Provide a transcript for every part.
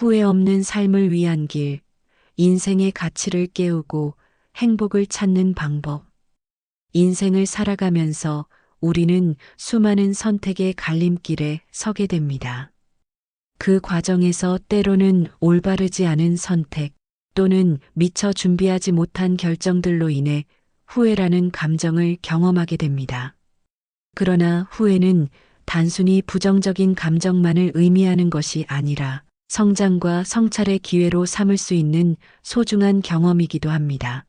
후회 없는 삶을 위한 길, 인생의 가치를 깨우고 행복을 찾는 방법. 인생을 살아가면서 우리는 수많은 선택의 갈림길에 서게 됩니다. 그 과정에서 때로는 올바르지 않은 선택 또는 미처 준비하지 못한 결정들로 인해 후회라는 감정을 경험하게 됩니다. 그러나 후회는 단순히 부정적인 감정만을 의미하는 것이 아니라 성장과 성찰의 기회로 삼을 수 있는 소중한 경험이기도 합니다.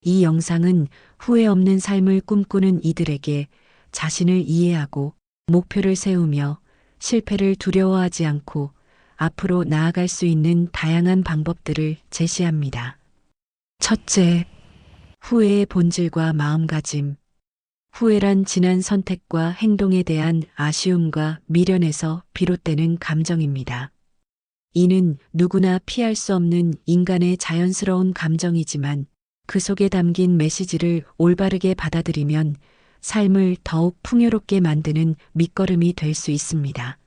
이 영상은 후회 없는 삶을 꿈꾸는 이들에게 자신을 이해하고 목표를 세우며 실패를 두려워하지 않고 앞으로 나아갈 수 있는 다양한 방법들을 제시합니다. 첫째, 후회의 본질과 마음가짐. 후회란 지난 선택과 행동에 대한 아쉬움과 미련에서 비롯되는 감정입니다. 이는 누구나 피할 수 없는 인간의 자연스러운 감정이지만 그 속에 담긴 메시지를 올바르게 받아들이면 삶을 더욱 풍요롭게 만드는 밑거름이 될 수 있습니다.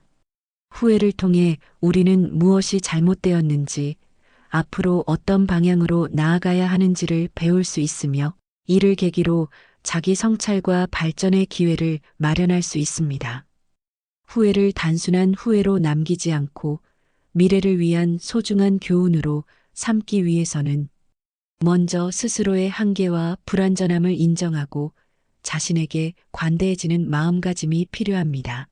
후회를 통해 우리는 무엇이 잘못되었는지, 앞으로 어떤 방향으로 나아가야 하는지를 배울 수 있으며 이를 계기로 자기 성찰과 발전의 기회를 마련할 수 있습니다. 후회를 단순한 후회로 남기지 않고 미래를 위한 소중한 교훈으로 삼기 위해서는 먼저 스스로의 한계와 불완전함을 인정하고 자신에게 관대해지는 마음가짐이 필요합니다.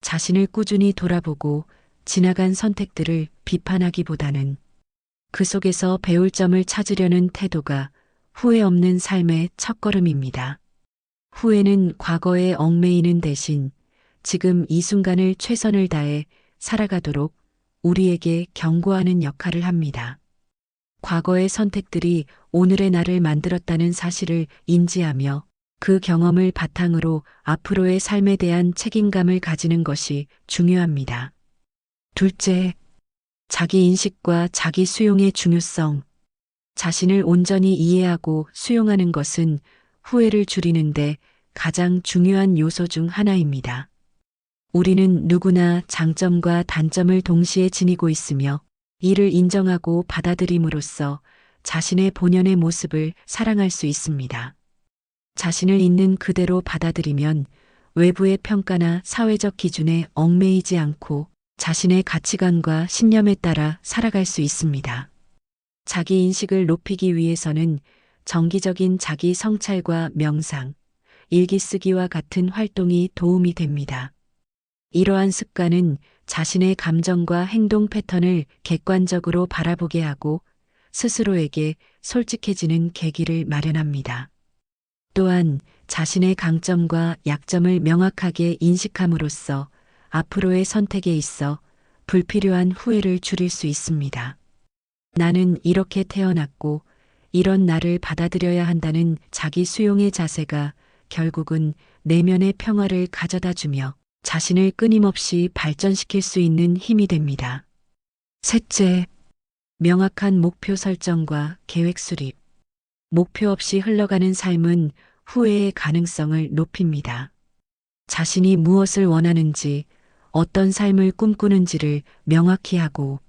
자신을 꾸준히 돌아보고 지나간 선택들을 비판하기보다는 그 속에서 배울 점을 찾으려는 태도가 후회 없는 삶의 첫걸음입니다. 후회는 과거에 얽매이는 대신 지금 이 순간을 최선을 다해 살아가도록 우리에게 경고하는 역할을 합니다. 과거의 선택들이 오늘의 나를 만들었다는 사실을 인지하며 그 경험을 바탕으로 앞으로의 삶에 대한 책임감을 가지는 것이 중요합니다. 둘째, 자기 인식과 자기 수용의 중요성. 자신을 온전히 이해하고 수용하는 것은 후회를 줄이는데 가장 중요한 요소 중 하나입니다. 우리는 누구나 장점과 단점을 동시에 지니고 있으며 이를 인정하고 받아들임으로써 자신의 본연의 모습을 사랑할 수 있습니다. 자신을 있는 그대로 받아들이면 외부의 평가나 사회적 기준에 얽매이지 않고 자신의 가치관과 신념에 따라 살아갈 수 있습니다. 자기 인식을 높이기 위해서는 정기적인 자기 성찰과 명상, 일기 쓰기와 같은 활동이 도움이 됩니다. 이러한 습관은 자신의 감정과 행동 패턴을 객관적으로 바라보게 하고 스스로에게 솔직해지는 계기를 마련합니다. 또한 자신의 강점과 약점을 명확하게 인식함으로써 앞으로의 선택에 있어 불필요한 후회를 줄일 수 있습니다. 나는 이렇게 태어났고 이런 나를 받아들여야 한다는 자기 수용의 자세가 결국은 내면의 평화를 가져다 주며 자신을 끊임없이 발전시킬 수 있는 힘이 됩니다. 셋째, 명확한 목표 설정과 계획 수립. 목표 없이 흘러가는 삶은 후회의 가능성을 높입니다. 자신이 무엇을 원하는지, 어떤 삶을 꿈꾸는지를 명확히 하고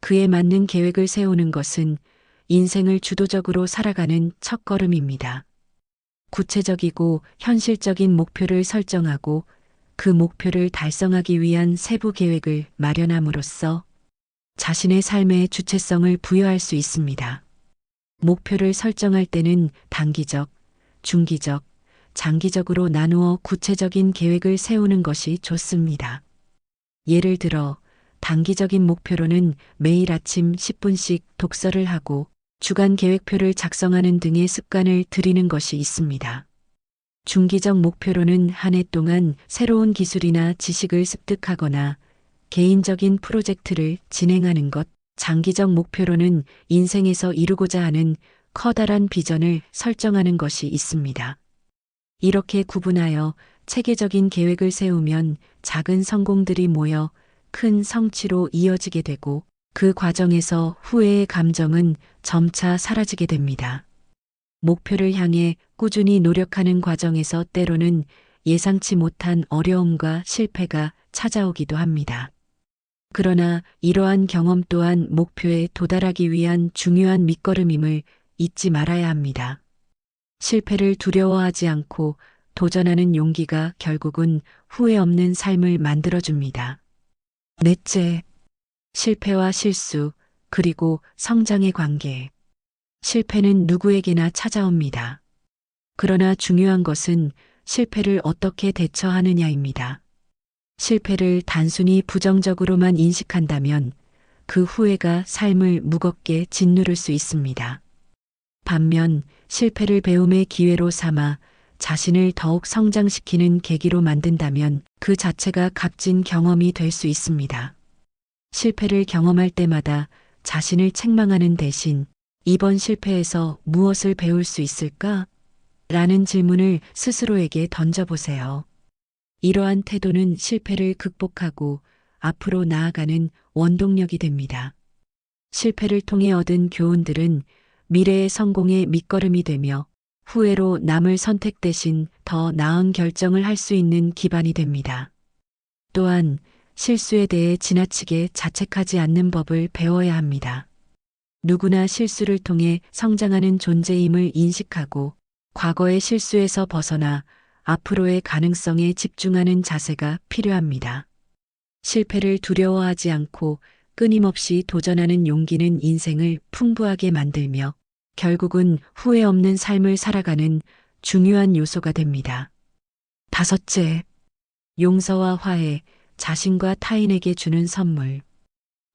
그에 맞는 계획을 세우는 것은 인생을 주도적으로 살아가는 첫걸음입니다. 구체적이고 현실적인 목표를 설정하고 그 목표를 달성하기 위한 세부 계획을 마련함으로써 자신의 삶의 주체성을 부여할 수 있습니다. 목표를 설정할 때는 단기적, 중기적, 장기적으로 나누어 구체적인 계획을 세우는 것이 좋습니다. 예를 들어 단기적인 목표로는 매일 아침 10분씩 독서를 하고 주간 계획표를 작성하는 등의 습관을 들이는 것이 있습니다. 중기적 목표로는 한 해 동안 새로운 기술이나 지식을 습득하거나 개인적인 프로젝트를 진행하는 것, 장기적 목표로는 인생에서 이루고자 하는 커다란 비전을 설정하는 것이 있습니다. 이렇게 구분하여 체계적인 계획을 세우면 작은 성공들이 모여 큰 성취로 이어지게 되고 그 과정에서 후회의 감정은 점차 사라지게 됩니다. 목표를 향해 꾸준히 노력하는 과정에서 때로는 예상치 못한 어려움과 실패가 찾아오기도 합니다. 그러나 이러한 경험 또한 목표에 도달하기 위한 중요한 밑거름임을 잊지 말아야 합니다. 실패를 두려워하지 않고 도전하는 용기가 결국은 후회 없는 삶을 만들어줍니다. 넷째, 실패와 실수, 그리고 성장의 관계. 실패는 누구에게나 찾아옵니다. 그러나 중요한 것은 실패를 어떻게 대처하느냐입니다. 실패를 단순히 부정적으로만 인식한다면 그 후회가 삶을 무겁게 짓누를 수 있습니다. 반면 실패를 배움의 기회로 삼아 자신을 더욱 성장시키는 계기로 만든다면 그 자체가 값진 경험이 될 수 있습니다. 실패를 경험할 때마다 자신을 책망하는 대신 이번 실패에서 무엇을 배울 수 있을까? 라는 질문을 스스로에게 던져보세요. 이러한 태도는 실패를 극복하고 앞으로 나아가는 원동력이 됩니다. 실패를 통해 얻은 교훈들은 미래의 성공의 밑거름이 되며 후회로 남을 선택 대신 더 나은 결정을 할 수 있는 기반이 됩니다. 또한 실수에 대해 지나치게 자책하지 않는 법을 배워야 합니다. 누구나 실수를 통해 성장하는 존재임을 인식하고 과거의 실수에서 벗어나 앞으로의 가능성에 집중하는 자세가 필요합니다. 실패를 두려워하지 않고 끊임없이 도전하는 용기는 인생을 풍부하게 만들며 결국은 후회 없는 삶을 살아가는 중요한 요소가 됩니다. 다섯째, 용서와 화해, 자신과 타인에게 주는 선물.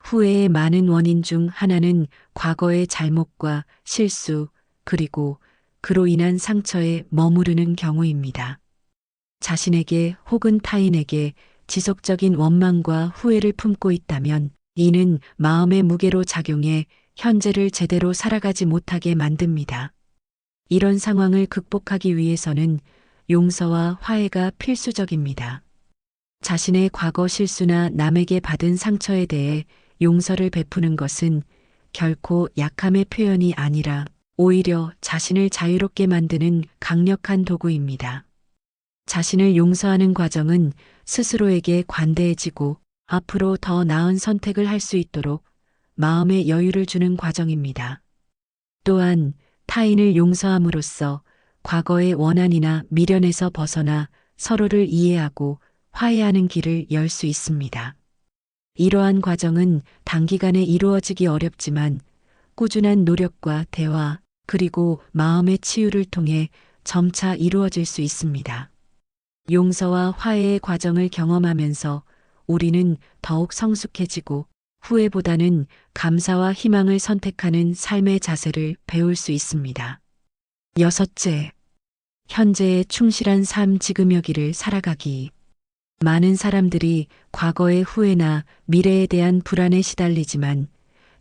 후회의 많은 원인 중 하나는 과거의 잘못과 실수, 그리고 그로 인한 상처에 머무르는 경우입니다. 자신에게 혹은 타인에게 지속적인 원망과 후회를 품고 있다면 이는 마음의 무게로 작용해 현재를 제대로 살아가지 못하게 만듭니다. 이런 상황을 극복하기 위해서는 용서와 화해가 필수적입니다. 자신의 과거 실수나 남에게 받은 상처에 대해 용서를 베푸는 것은 결코 약함의 표현이 아니라 오히려 자신을 자유롭게 만드는 강력한 도구입니다. 자신을 용서하는 과정은 스스로에게 관대해지고 앞으로 더 나은 선택을 할 수 있도록 마음의 여유를 주는 과정입니다. 또한 타인을 용서함으로써 과거의 원한이나 미련에서 벗어나 서로를 이해하고 화해하는 길을 열 수 있습니다. 이러한 과정은 단기간에 이루어지기 어렵지만 꾸준한 노력과 대화, 그리고 마음의 치유를 통해 점차 이루어질 수 있습니다. 용서와 화해의 과정을 경험하면서 우리는 더욱 성숙해지고 후회보다는 감사와 희망을 선택하는 삶의 자세를 배울 수 있습니다. 여섯째, 현재의 충실한 삶 지금 여기를 살아가기. 많은 사람들이 과거의 후회나 미래에 대한 불안에 시달리지만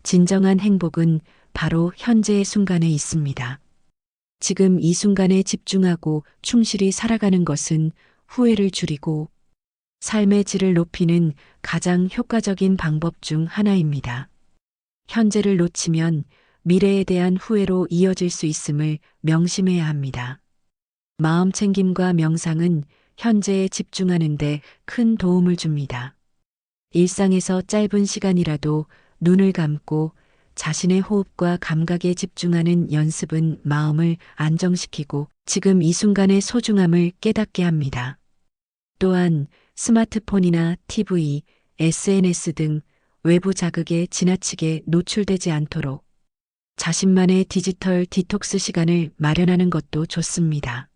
진정한 행복은 바로 현재의 순간에 있습니다. 지금 이 순간에 집중하고 충실히 살아가는 것은 후회를 줄이고 삶의 질을 높이는 가장 효과적인 방법 중 하나입니다. 현재를 놓치면 미래에 대한 후회로 이어질 수 있음을 명심해야 합니다. 마음 챙김과 명상은 현재에 집중하는 데 큰 도움을 줍니다. 일상에서 짧은 시간이라도 눈을 감고 자신의 호흡과 감각에 집중하는 연습은 마음을 안정시키고 지금 이 순간의 소중함을 깨닫게 합니다. 또한 스마트폰이나 TV, SNS 등 외부 자극에 지나치게 노출되지 않도록 자신만의 디지털 디톡스 시간을 마련하는 것도 좋습니다.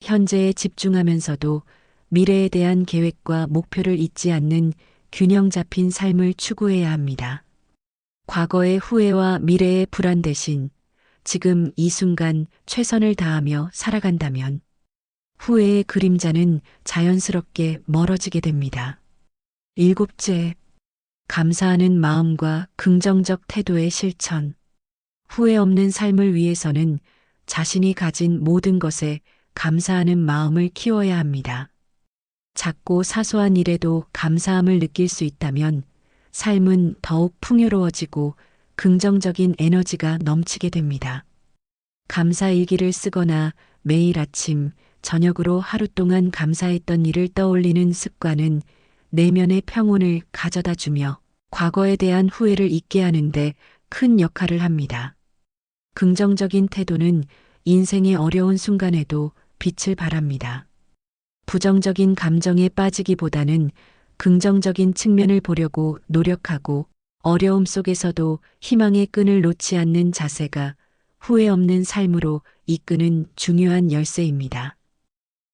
현재에 집중하면서도 미래에 대한 계획과 목표를 잊지 않는 균형 잡힌 삶을 추구해야 합니다. 과거의 후회와 미래의 불안 대신 지금 이 순간 최선을 다하며 살아간다면 후회의 그림자는 자연스럽게 멀어지게 됩니다. 일곱째, 감사하는 마음과 긍정적 태도의 실천. 후회 없는 삶을 위해서는 자신이 가진 모든 것에 감사하는 마음을 키워야 합니다. 작고 사소한 일에도 감사함을 느낄 수 있다면 삶은 더욱 풍요로워지고 긍정적인 에너지가 넘치게 됩니다. 감사 일기를 쓰거나 매일 아침, 저녁으로 하루 동안 감사했던 일을 떠올리는 습관은 내면의 평온을 가져다 주며 과거에 대한 후회를 잊게 하는데 큰 역할을 합니다. 긍정적인 태도는 인생의 어려운 순간에도 빛을 발합니다. 부정적인 감정에 빠지기보다는 긍정적인 측면을 보려고 노력하고 어려움 속에서도 희망의 끈을 놓지 않는 자세가 후회 없는 삶으로 이끄는 중요한 열쇠입니다.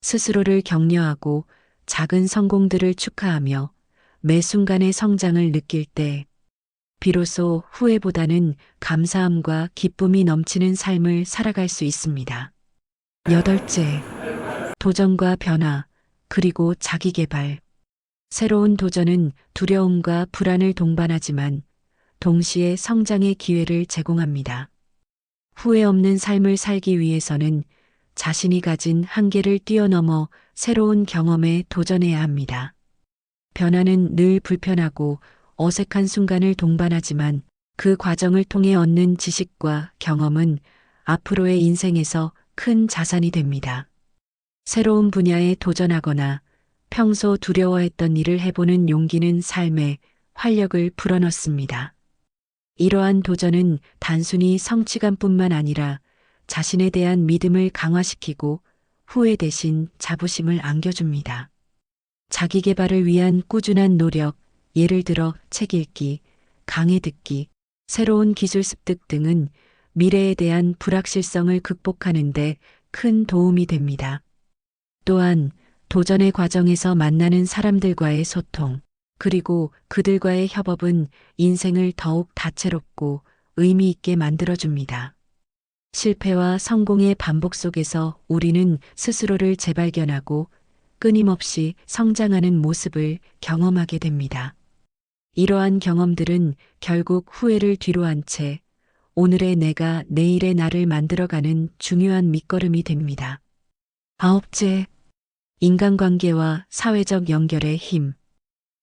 스스로를 격려하고 작은 성공들을 축하하며 매 순간의 성장을 느낄 때 비로소 후회보다는 감사함과 기쁨이 넘치는 삶을 살아갈 수 있습니다. 여덟째, 도전과 변화, 그리고 자기 개발. 새로운 도전은 두려움과 불안을 동반하지만 동시에 성장의 기회를 제공합니다. 후회 없는 삶을 살기 위해서는 자신이 가진 한계를 뛰어넘어 새로운 경험에 도전해야 합니다. 변화는 늘 불편하고 어색한 순간을 동반하지만 그 과정을 통해 얻는 지식과 경험은 앞으로의 인생에서 큰 자산이 됩니다. 새로운 분야에 도전하거나 평소 두려워했던 일을 해보는 용기는 삶에 활력을 불어넣습니다. 이러한 도전은 단순히 성취감뿐만 아니라 자신에 대한 믿음을 강화시키고 후회 대신 자부심을 안겨줍니다. 자기 개발을 위한 꾸준한 노력, 예를 들어 책 읽기, 강의 듣기, 새로운 기술 습득 등은 미래에 대한 불확실성을 극복하는 데 큰 도움이 됩니다. 또한 도전의 과정에서 만나는 사람들과의 소통, 그리고 그들과의 협업은 인생을 더욱 다채롭고 의미 있게 만들어줍니다. 실패와 성공의 반복 속에서 우리는 스스로를 재발견하고 끊임없이 성장하는 모습을 경험하게 됩니다. 이러한 경험들은 결국 후회를 뒤로한 채 오늘의 내가 내일의 나를 만들어가는 중요한 밑거름이 됩니다. 아홉째, 인간관계와 사회적 연결의 힘.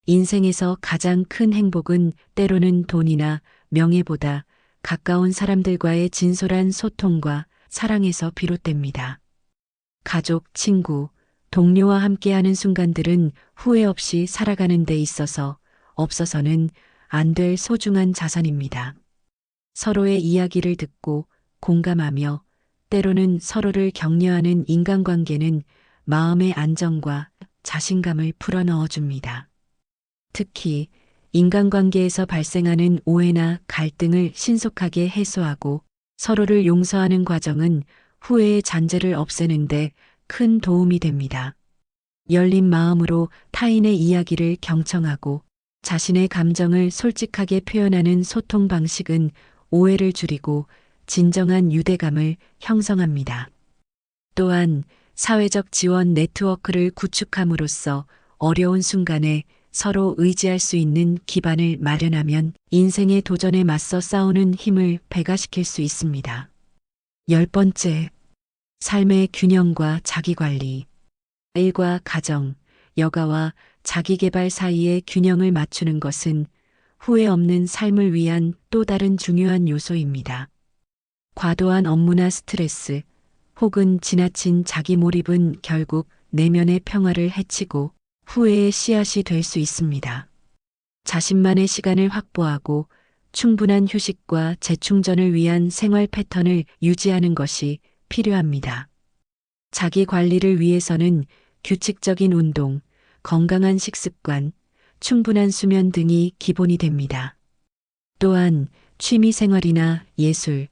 인생에서 가장 큰 행복은 때로는 돈이나 명예보다 가까운 사람들과의 진솔한 소통과 사랑에서 비롯됩니다. 가족, 친구, 동료와 함께하는 순간들은 후회 없이 살아가는 데 있어서 없어서는 안 될 소중한 자산입니다. 서로의 이야기를 듣고 공감하며 때로는 서로를 격려하는 인간관계는 마음의 안정과 자신감을 불어넣어 줍니다. 특히 인간관계에서 발생하는 오해나 갈등을 신속하게 해소하고 서로를 용서하는 과정은 후회의 잔재를 없애는데 큰 도움이 됩니다. 열린 마음으로 타인의 이야기를 경청하고 자신의 감정을 솔직하게 표현하는 소통 방식은 오해를 줄이고 진정한 유대감을 형성합니다. 또한 사회적 지원 네트워크를 구축함으로써 어려운 순간에 서로 의지할 수 있는 기반을 마련하면 인생의 도전에 맞서 싸우는 힘을 배가시킬 수 있습니다. 열번째, 삶의 균형과 자기관리. 일과 가정, 여가와 자기개발 사이의 균형을 맞추는 것은 후회 없는 삶을 위한 또 다른 중요한 요소입니다. 과도한 업무나 스트레스, 혹은 지나친 자기 몰입은 결국 내면의 평화를 해치고 후회의 씨앗이 될 수 있습니다. 자신만의 시간을 확보하고 충분한 휴식과 재충전을 위한 생활 패턴을 유지하는 것이 필요합니다. 자기 관리를 위해서는 규칙적인 운동, 건강한 식습관, 충분한 수면 등이 기본이 됩니다. 또한 취미 생활이나 예술,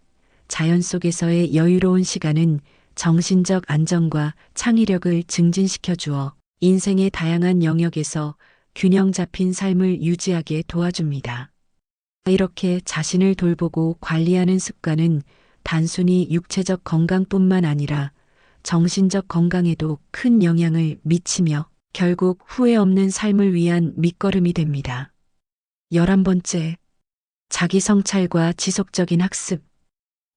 자연 속에서의 여유로운 시간은 정신적 안정과 창의력을 증진시켜 주어 인생의 다양한 영역에서 균형 잡힌 삶을 유지하게 도와줍니다. 이렇게 자신을 돌보고 관리하는 습관은 단순히 육체적 건강뿐만 아니라 정신적 건강에도 큰 영향을 미치며 결국 후회 없는 삶을 위한 밑거름이 됩니다. 11번째, 자기 성찰과 지속적인 학습.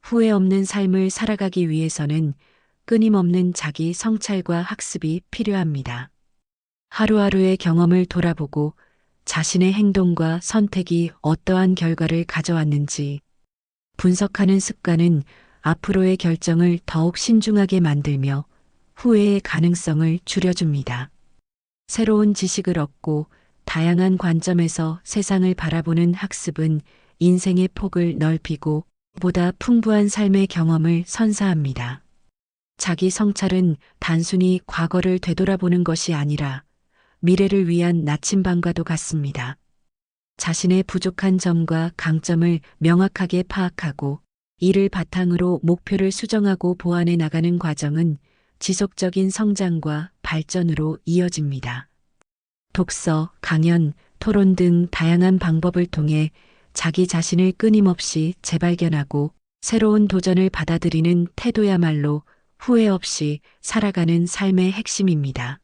후회 없는 삶을 살아가기 위해서는 끊임없는 자기 성찰과 학습이 필요합니다. 하루하루의 경험을 돌아보고 자신의 행동과 선택이 어떠한 결과를 가져왔는지 분석하는 습관은 앞으로의 결정을 더욱 신중하게 만들며 후회의 가능성을 줄여줍니다. 새로운 지식을 얻고 다양한 관점에서 세상을 바라보는 학습은 인생의 폭을 넓히고 보다 풍부한 삶의 경험을 선사합니다. 자기 성찰은 단순히 과거를 되돌아보는 것이 아니라 미래를 위한 나침반과도 같습니다. 자신의 부족한 점과 강점을 명확하게 파악하고 이를 바탕으로 목표를 수정하고 보완해 나가는 과정은 지속적인 성장과 발전으로 이어집니다. 독서, 강연, 토론 등 다양한 방법을 통해 자기 자신을 끊임없이 재발견하고 새로운 도전을 받아들이는 태도야말로 후회 없이 살아가는 삶의 핵심입니다.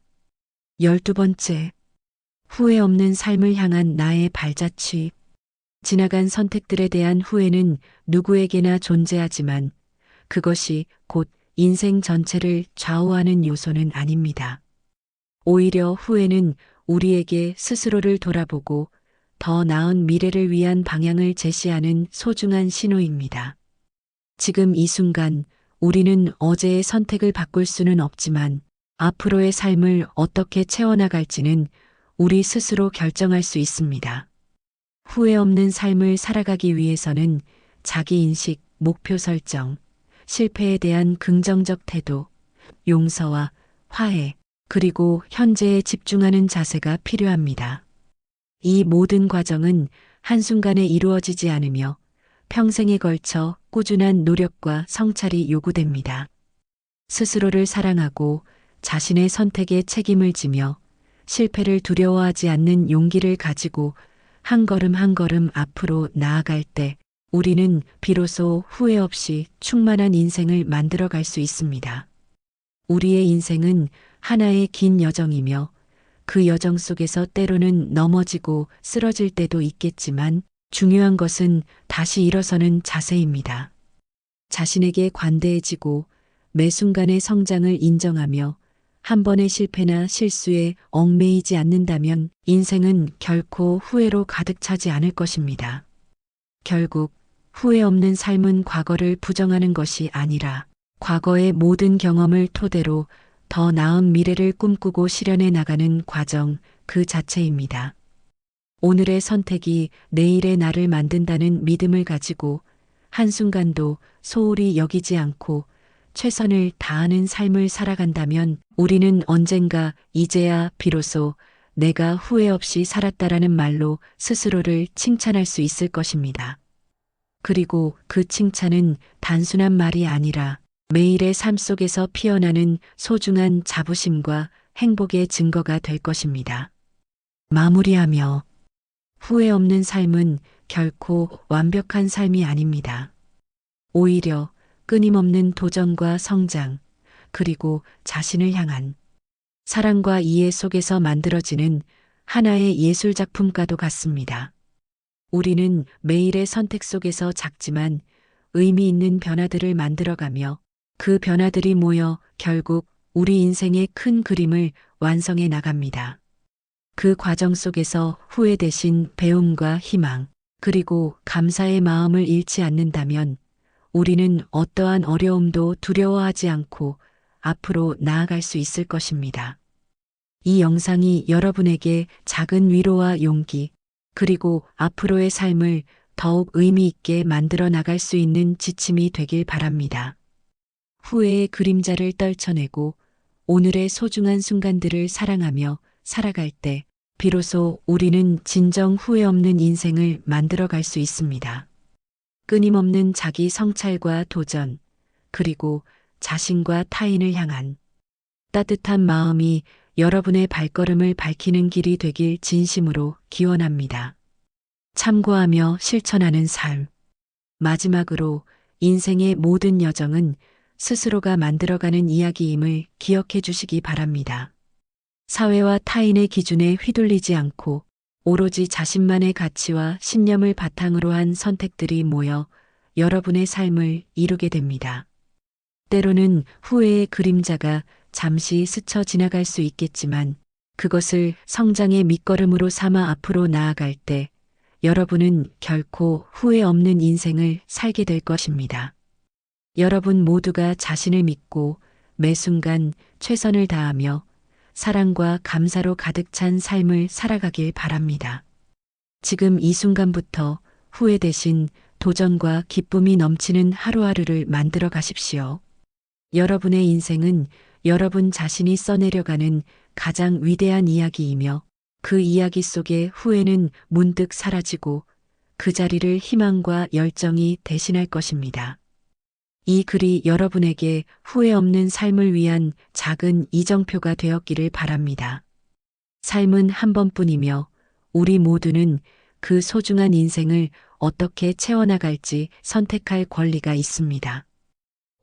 12번째, 후회 없는 삶을 향한 나의 발자취. 지나간 선택들에 대한 후회는 누구에게나 존재하지만 그것이 곧 인생 전체를 좌우하는 요소는 아닙니다. 오히려 후회는 우리에게 스스로를 돌아보고 더 나은 미래를 위한 방향을 제시하는 소중한 신호입니다. 지금 이 순간 우리는 어제의 선택을 바꿀 수는 없지만 앞으로의 삶을 어떻게 채워나갈지는 우리 스스로 결정할 수 있습니다. 후회 없는 삶을 살아가기 위해서는 자기 인식, 목표 설정, 실패에 대한 긍정적 태도, 용서와 화해, 그리고 현재에 집중하는 자세가 필요합니다. 이 모든 과정은 한순간에 이루어지지 않으며 평생에 걸쳐 꾸준한 노력과 성찰이 요구됩니다. 스스로를 사랑하고 자신의 선택에 책임을 지며 실패를 두려워하지 않는 용기를 가지고 한 걸음 한 걸음 앞으로 나아갈 때 우리는 비로소 후회 없이 충만한 인생을 만들어갈 수 있습니다. 우리의 인생은 하나의 긴 여정이며 그 여정 속에서 때로는 넘어지고 쓰러질 때도 있겠지만 중요한 것은 다시 일어서는 자세입니다. 자신에게 관대해지고 매 순간의 성장을 인정하며 한 번의 실패나 실수에 얽매이지 않는다면 인생은 결코 후회로 가득 차지 않을 것입니다. 결국 후회 없는 삶은 과거를 부정하는 것이 아니라 과거의 모든 경험을 토대로 더 나은 미래를 꿈꾸고 실현해 나가는 과정 그 자체입니다. 오늘의 선택이 내일의 나를 만든다는 믿음을 가지고 한순간도 소홀히 여기지 않고 최선을 다하는 삶을 살아간다면 우리는 언젠가 이제야 비로소 내가 후회 없이 살았다라는 말로 스스로를 칭찬할 수 있을 것입니다. 그리고 그 칭찬은 단순한 말이 아니라 매일의 삶 속에서 피어나는 소중한 자부심과 행복의 증거가 될 것입니다. 마무리하며 후회 없는 삶은 결코 완벽한 삶이 아닙니다. 오히려 끊임없는 도전과 성장, 그리고 자신을 향한 사랑과 이해 속에서 만들어지는 하나의 예술작품과도 같습니다. 우리는 매일의 선택 속에서 작지만 의미 있는 변화들을 만들어가며 그 변화들이 모여 결국 우리 인생의 큰 그림을 완성해 나갑니다. 그 과정 속에서 후회 대신 배움과 희망, 그리고 감사의 마음을 잃지 않는다면 우리는 어떠한 어려움도 두려워하지 않고 앞으로 나아갈 수 있을 것입니다. 이 영상이 여러분에게 작은 위로와 용기, 그리고 앞으로의 삶을 더욱 의미 있게 만들어 나갈 수 있는 지침이 되길 바랍니다. 후회의 그림자를 떨쳐내고 오늘의 소중한 순간들을 사랑하며 살아갈 때 비로소 우리는 진정 후회 없는 인생을 만들어 갈 수 있습니다. 끊임없는 자기 성찰과 도전, 그리고 자신과 타인을 향한 따뜻한 마음이 여러분의 발걸음을 밝히는 길이 되길 진심으로 기원합니다. 참고하며 실천하는 삶. 마지막으로 인생의 모든 여정은 스스로가 만들어가는 이야기임을 기억해 주시기 바랍니다. 사회와 타인의 기준에 휘둘리지 않고 오로지 자신만의 가치와 신념을 바탕으로 한 선택들이 모여 여러분의 삶을 이루게 됩니다. 때로는 후회의 그림자가 잠시 스쳐 지나갈 수 있겠지만 그것을 성장의 밑거름으로 삼아 앞으로 나아갈 때 여러분은 결코 후회 없는 인생을 살게 될 것입니다. 여러분 모두가 자신을 믿고 매 순간 최선을 다하며 사랑과 감사로 가득 찬 삶을 살아가길 바랍니다. 지금 이 순간부터 후회 대신 도전과 기쁨이 넘치는 하루하루를 만들어 가십시오. 여러분의 인생은 여러분 자신이 써내려가는 가장 위대한 이야기이며 그 이야기 속의 후회는 문득 사라지고 그 자리를 희망과 열정이 대신할 것입니다. 이 글이 여러분에게 후회 없는 삶을 위한 작은 이정표가 되었기를 바랍니다. 삶은 한 번뿐이며 우리 모두는 그 소중한 인생을 어떻게 채워나갈지 선택할 권리가 있습니다.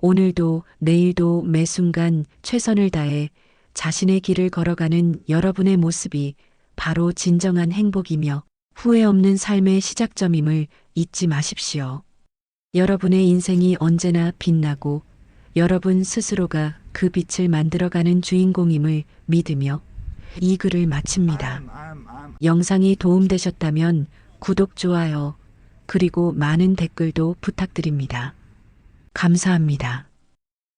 오늘도 내일도 매 순간 최선을 다해 자신의 길을 걸어가는 여러분의 모습이 바로 진정한 행복이며 후회 없는 삶의 시작점임을 잊지 마십시오. 여러분의 인생이 언제나 빛나고 여러분 스스로가 그 빛을 만들어가는 주인공임을 믿으며 이 글을 마칩니다. 영상이 도움되셨다면 구독, 좋아요, 그리고 많은 댓글도 부탁드립니다. 감사합니다.